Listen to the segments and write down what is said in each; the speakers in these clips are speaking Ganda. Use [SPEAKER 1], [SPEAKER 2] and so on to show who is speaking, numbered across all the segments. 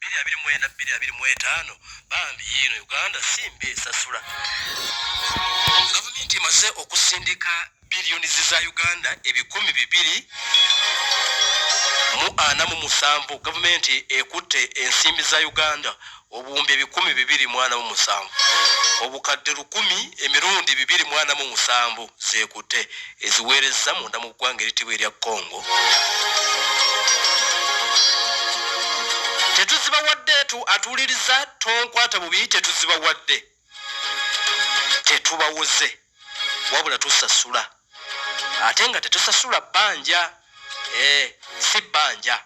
[SPEAKER 1] 2025 bambi yino Uganda simbi esasula. Gavumenti emaze okusindika biliyoni za Uganda ebikumi 247. Gavumenti ekutte ensimbi za Uganda obuwumbi ebikumi 247. Obukadde 10 emirundi 247 zekutte eziweereza munda mu ggwanga eritibwa erya Congo. Tetuziba wadde tu atuliriza tonkwata bubi tetuziba wadde. Tetubawuze wabula tusasula. Ate nga tetusasula banja. Si banja.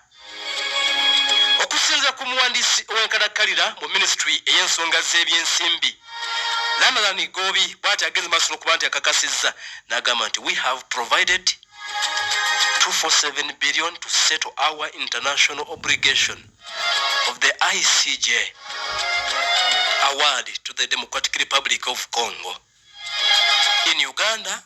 [SPEAKER 1] Okusinza ku muwandiisi ow'enkalakkalira mu ministry ey'ensonga z'ebyensimbi Ramadhan Gobi bw'ati agenze maaso n'okuba nti akakasizza n'agamba nti we have provided 247 billion to settle our international obligation of the ICJ award to the Democratic Republic of Congo. In Uganda,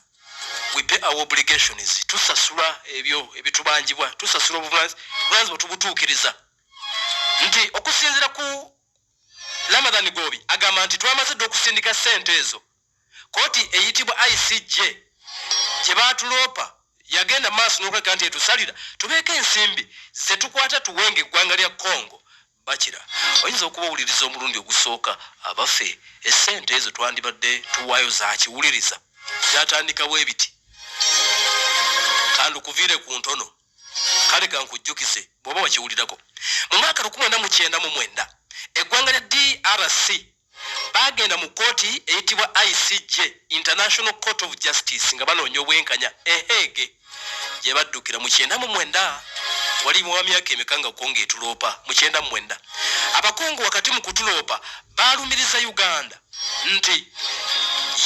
[SPEAKER 1] we pay our obligations. Tusasula ebyo ebitubanjibwa, tusasula obuvunaanyizibwa tubutuukiriza. Nti okusinzira ku Ramadhan Gobi agamba nti twamaze okusindika ssente ezo. Kooti eyitibwa ICJ gye baatuloopa yagenda maaso n'okweka nti etusalira tubeeko ensimbi ze tukwata tuwenge eggwanga lya Congo. Bakira oyinza okubawuliriza omulundi ogusooka abafe essente ezo twandibadde tuwaayo za kiwuliriza zatandika bwe biti kandi kuviire ku ntono kale kankujjukize bw'oba wakiwulirako. Mu mwaka 1999 eggwanga lya DRC bagenda mu kooti eyitibwa ICJ International Court of Justice nga banoonya obwenkanya Hague gye baddukira mu 99 wali mu myaka emeka nga Kongo etuloopa mu 99. Abakongo wakati mu kutuloopa balumiriza Uganda nti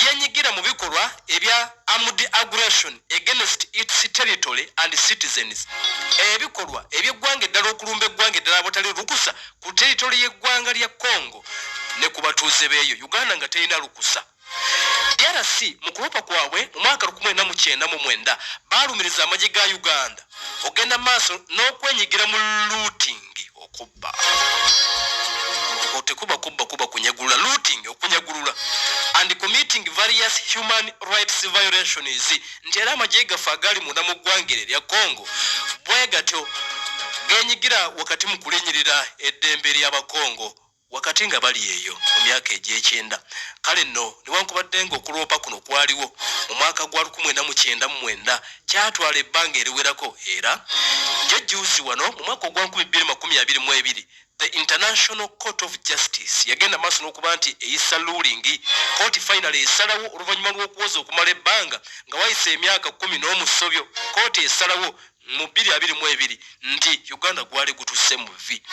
[SPEAKER 1] yenyigira mu bikolwa ebya armed aggression against its territory and citizens. Ebikolwa eby'eggwanga eddala okulumba eggwanga eddala abotali lukusa ku territory y'eggwanga lya Congo ne ku batuuze beeyo Uganda nga terina lukusa. DRC mu kuloopa kwabwe mu mwaka 1999 balumiriza amagye ga Uganda ogenda maaso n'okwenyigira mu looting okubba. Kuba kunyagulula looting okunyagulula and committing various human rights violations. Nti era amagye gafe agali munda mu ggwanga lya Congo bwe gatyo genyigira wakati mu kulenyerera eddembe ly'Abakongo wakati nga bali eyo mu myaka egy'ekyenda. Kale nno newankubadde nga okuloopa kuno kwaliwo mu mwaka gwa 1999 kyatwala ebbanga eriwerako era jjajjuuzi wano mu mwaka ogwa 2022 the International Court of Justice yagenda maaso n'okuba nti eyisa ruling court finally esalawo oluvannyuma lw'okuwoza okumala ebbanga nga wayise emyaka 10 n'omusobyo. Court esalawo mu 2022 nti Uganda gwali gutuse mu vi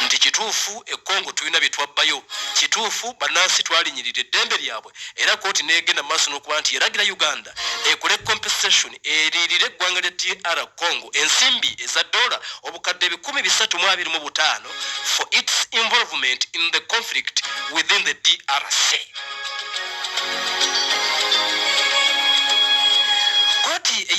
[SPEAKER 1] nti kituufu Congo tulina bitwabbayo, kituufu bannansi twalinyirira eddembe lyabwe era kooti neegenda maaso n'okuba nti eragira Uganda ekole compensation eririre eggwanga lya DR Congo ensimbi eza dola obukadde 325 for its involvement in the conflict within the DRC.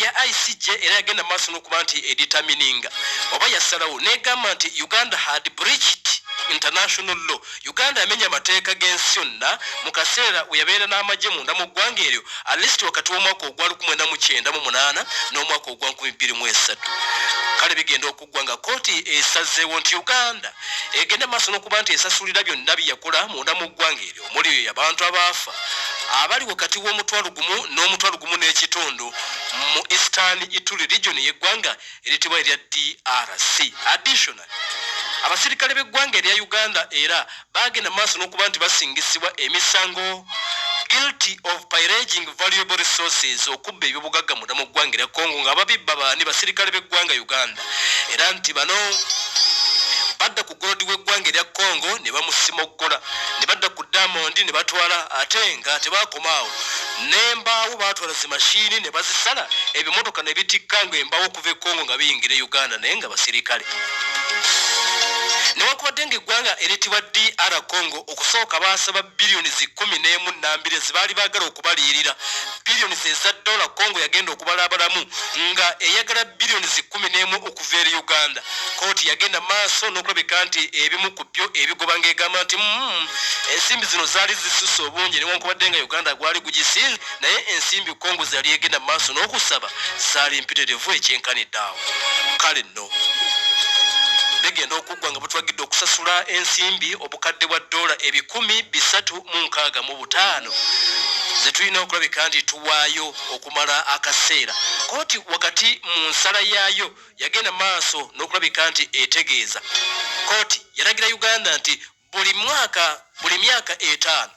[SPEAKER 1] Ya ICJ era yagenda maaso n'okuba nti determininga oba yasalawo negamba nti Uganda had breached international law. Uganda yamenya amateeka g'ensi yonna mu kaseera we yabeera n'amagye munda mu ggwanga eryo at least wakati w'omwaka ogwa 1998 n'omwaka ogwa 2003. Kale bigenda okuggwa nga kooti esazeewo nti Uganda egenda maaso n'okuba nti esasulira byonna byakola munda mu ggwanga eryo omuli abantu abaafa abali wakati w'omutwalo gumu n'omutwalo gumu n'ekitundu mu Eastern Ituri region y'eggwanga eritibwa erya DRC. Additional abasirikale b'eggwanga erya Uganda era bagenda maaso n'okuba nti basingisibwa emisango guilty of pillaging valuable resources okubba ebyobugagga munda mu ggwanga erya Congo nga babibba baani basirikale b'eggwanga Uganda era nti bano badda ku golodi w'eggwanga erya Congo ne bamusimoggola ne badda ku Diamond ne batwala ate nga tebakomaawo n'embaawo baatwala zi mashini ne bazisala ebimotoka ne bitikka nga embaawo okuva e Congo nga biyingira Uganda naye nga basirikale. Newankubadde Bannanga eggwanga eritibwa DR Congo okusooka baasaba biliyoni 14 zibaali baagala okubaliyirira. Biliyoni eza dola Congo yagenda okubalabalamu nga eyagala biliyoni 11 okuva eri Uganda. Kooti yagenda maaso n'okulabika nti ebimu ku byo ebigoba ng'egamba nti ensimbi zino zaali zisusse obungi newankubadde nga Uganda gwali gugisinze naye ensimbi Congo zaali egenda maaso n'okusaba zaali mpitirivu ekyenkanidde awo. Kale nno begenda okuggwa nga butwagidde okusasula ensimbi obukadde bwa dola 365 zetulina okulabika nti tuwaayo okumala akaseera. Kooti wakati mu nsala yaayo yagenda maaso n'okulabika nti etegeeza. Kooti yalagira Uganda nti buli myaka 5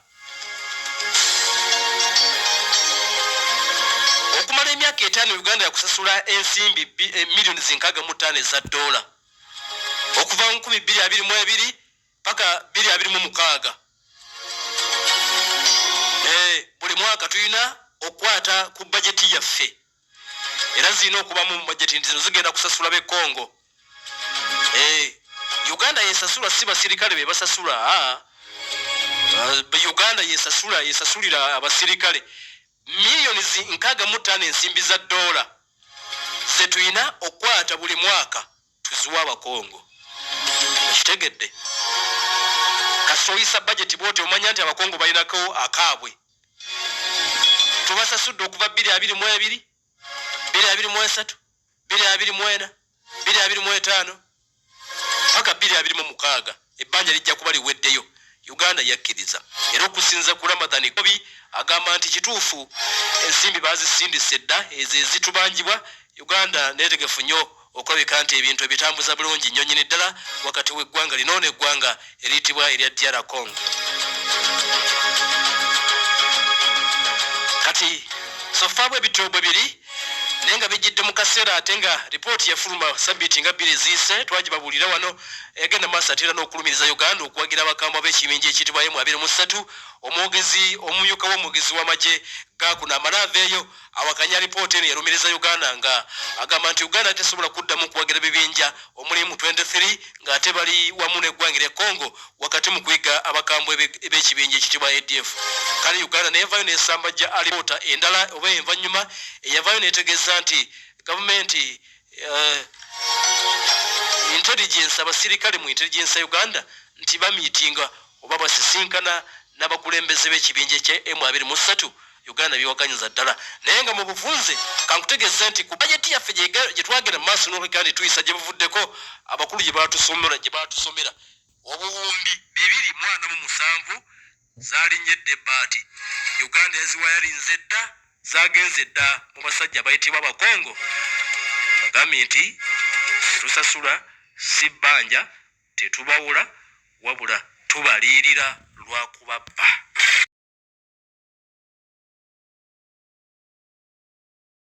[SPEAKER 1] okumala emyaka 5 Uganda yakusasula ensimbi miliyoni 65 eza dola okuva mu 2022 paka 2026. Buli mwaka tulina okwata ku bajeti yaffe era zina okuba mu bajeti nti zigenda kusasula be Congo. Uganda yesasula si basirikale be basasula. Uganda yesasulira abasirikale miliyoni 65 ensimbi za dola zetulina okwata buli mwaka tuziwa abakongo. Kitegedde kasoyisa budget bote omanya nti abakongo balinako akaabwe. Tubasasudde okuva 2022 2023 2024 2025 paka 2026 ebbanja lijja kuba liweddeyo. Uganda yakkiriza era okusinza ku Ramadhan Kobi agamba nti kituufu ensimbi bazisindise dda ezo ezitubangibwa. Uganda netegefu nnyo okulabika nti ebintu ebitambuza bulungi nnyonyini ddala wakati w'eggwanga lino n'eggwanga eritibwa erya DR Congo. Kati sofaabwe ebitoobo biri nenga bijidde mu kaseera ate nga ripooti yafuluma sabbiiti nga 2 ziise twagibabuulira wano. Yagenda maaso ate era n'okulumiriza Uganda okuwagira abakambwe b'ekibinja ekiyitibwa M23. Omumyuka w'omwogezi w'amagye gaakuna amalaaveeyo awakanya ripooti eno yalumiriza Uganda nga agamba nti Uganda tesobola kuddamu kuwagira bibinja omuli mu 23 ng'ate bali wamu n'eggwanga erya Congo wakati mu kuyiga abakambwe b'ekibinja ekitibwa ADF. Kale Uganda neevaayo n'esambajja alipoota endala oba envannyuma eyavaayo n'etegeeza nti gavumenti intelligence abasirikale mu intelligence ya Uganda nti bamiitinga oba basisinkana n'abakulembeze b'ekibinja ekye M23. Uganda biwakanyiza ddala naye nga mu buvunze kankutegeeza nti ku bajeti yaffe gye twagenda mu maaso n'oluganda tuyisa gye buvuddeko abakulu gye baatusomera obuwumbi 247 zaalinyedde ebbaati. Uganda yaziwayalinze dda zagenze dda mu basajja bayitibwa abakongo. Bagambye nti tetusasula si bbanja tetubawula wabula tubalirira lwakubabba.